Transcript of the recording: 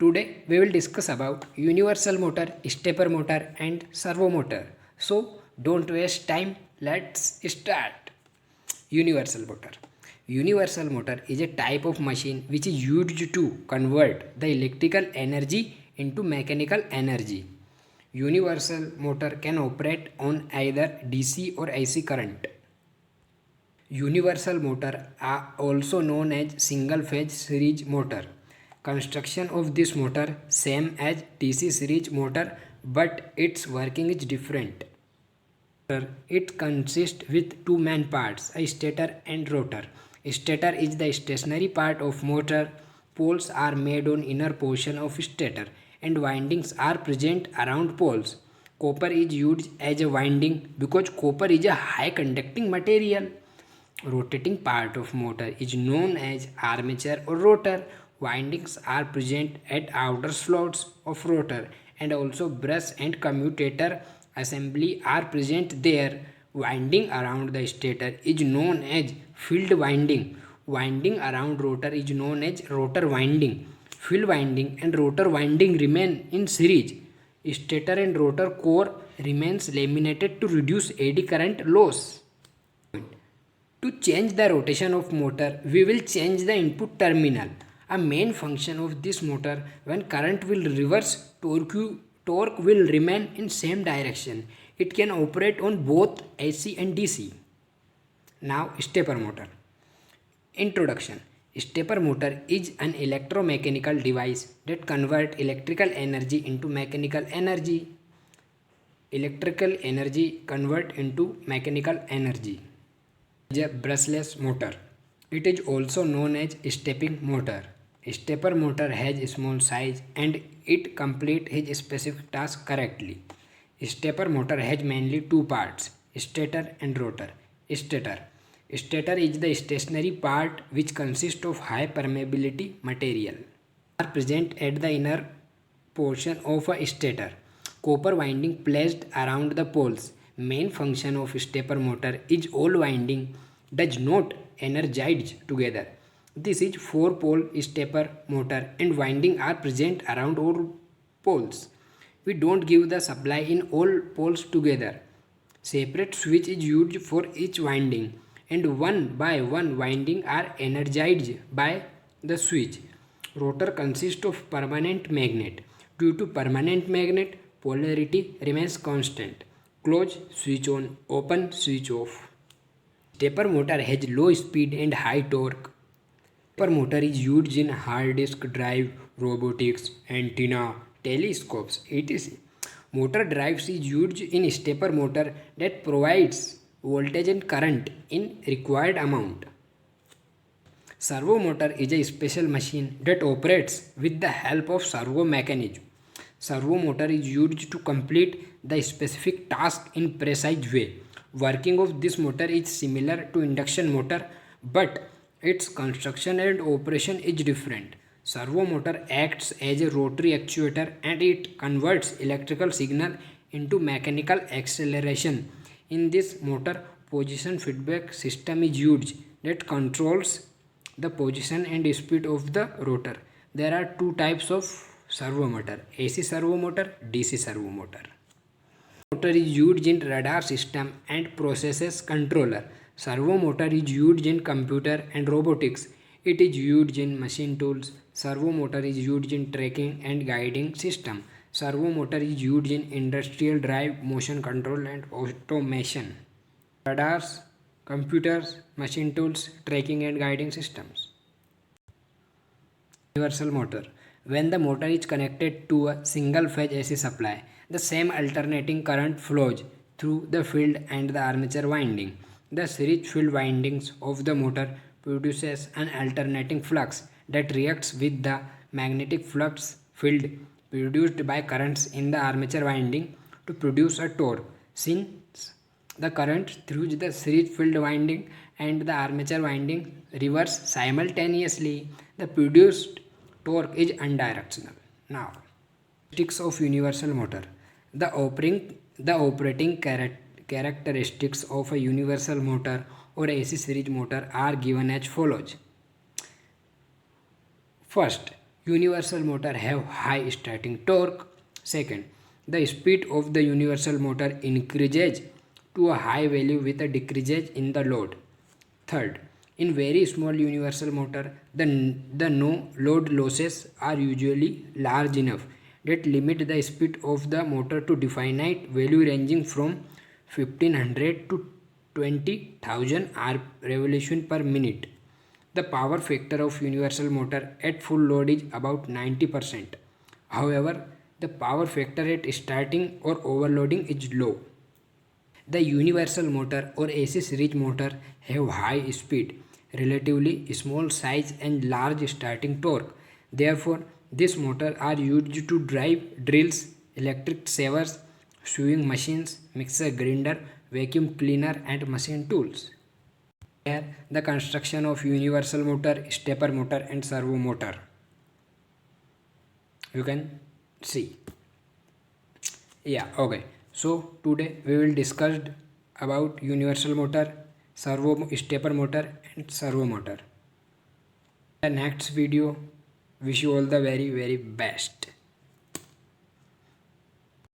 Today we will discuss about universal motor, stepper motor and servo motor. So don't waste time, let's start. Universal motor. Universal motor is a type of machine which is used to convert the electrical energy into mechanical energy. Universal motor can operate on either DC or AC current. Universal motor are also known as single phase series motor. Construction of this motor same as DC series motor, but its working is different. It consists with two main parts, a stator and rotor. Stator is the stationary part of motor. Poles are made on inner portion of stator and windings are present around poles. Copper is used as a winding because copper is a high conducting material. Rotating part of motor is known as armature or rotor. Windings are present at outer slots of rotor and also brush and commutator assembly are present there. Winding around the stator is known as field winding. Winding around rotor is known as rotor winding. Field winding and rotor winding remain in series. Stator and rotor core remains laminated to reduce eddy current loss. To change the rotation of motor, we will change the input terminal. A main function of this motor, when current will reverse, torque will remain in same direction. It can operate on both AC and DC. Now stepper motor. Introduction. Stepper motor is an electromechanical device that converts electrical energy into mechanical energy. Electrical energy convert into mechanical energy. Is a brushless motor. It is also known as stepping motor. Stepper motor has small size and it completes its specific task correctly. Stepper motor has mainly two parts, stator and rotor. Stator. Stator is the stationary part which consists of high permeability material. Are present at the inner portion of a stator. Copper winding placed around the poles. Main function of stepper motor is all winding does not energize together. This is 4-pole stepper motor and winding are present around all poles. We don't give the supply in all poles together. Separate switch is used for each winding and one by one winding are energized by the switch. Rotor consists of permanent magnet. Due to permanent magnet, polarity remains constant. Close switch on, open switch off. Stepper motor has low speed and high torque. Stepper motor is used in hard disk drive, robotics, antenna, telescopes, etc. Motor drives is used in stepper motor that provides voltage and current in required amount. Servo motor is a special machine that operates with the help of servo mechanism. Servo motor is used to complete the specific task in precise way. Working of this motor is similar to induction motor, but its construction and operation is different. Servo motor acts as a rotary actuator and it converts electrical signal into mechanical acceleration. In this motor, position feedback system is used that controls the position and speed of the rotor. There are two types of servo motor, AC servo motor, DC servo motor. Motor is used in radar system and processes controller. Servo motor is used in computer and robotics. It is used in machine tools. Servo motor is used in tracking and guiding system. Servo motor is used in industrial drive, motion control and automation. Radars, computers, machine tools, tracking and guiding systems. Universal motor. When the motor is connected to a single phase AC supply, the same alternating current flows through the field and the armature winding. The series field windings of the motor produces an alternating flux that reacts with the magnetic flux field produced by currents in the armature winding to produce a torque. Since the current through the series field winding and the armature winding reverse simultaneously, the produced torque is unidirectional. Now, characteristics of universal motor. The operating characteristics of a universal motor or AC series motor are given as follows. First, Universal motor have high starting torque. Second, the speed of the universal motor increases to a high value with a decrease in the load. Third, in very small universal motor, the no load losses are usually large enough that limit the speed of the motor to definite value ranging from 1500 to 20,000 revolution per minute. The power factor of universal motor at full load is about 90%. However, the power factor at starting or overloading is low. The universal motor or AC series motor have high speed, relatively small size and large starting torque. Therefore, these motors are used to drive drills, electric shavers, sewing machines, mixer grinder, vacuum cleaner and machine tools. Here, the construction of universal motor, stepper motor and servo motor. You can see. Yeah, okay. So today we will discuss about universal motor, servo stepper motor and servo motor. The next video, wish you all the very best.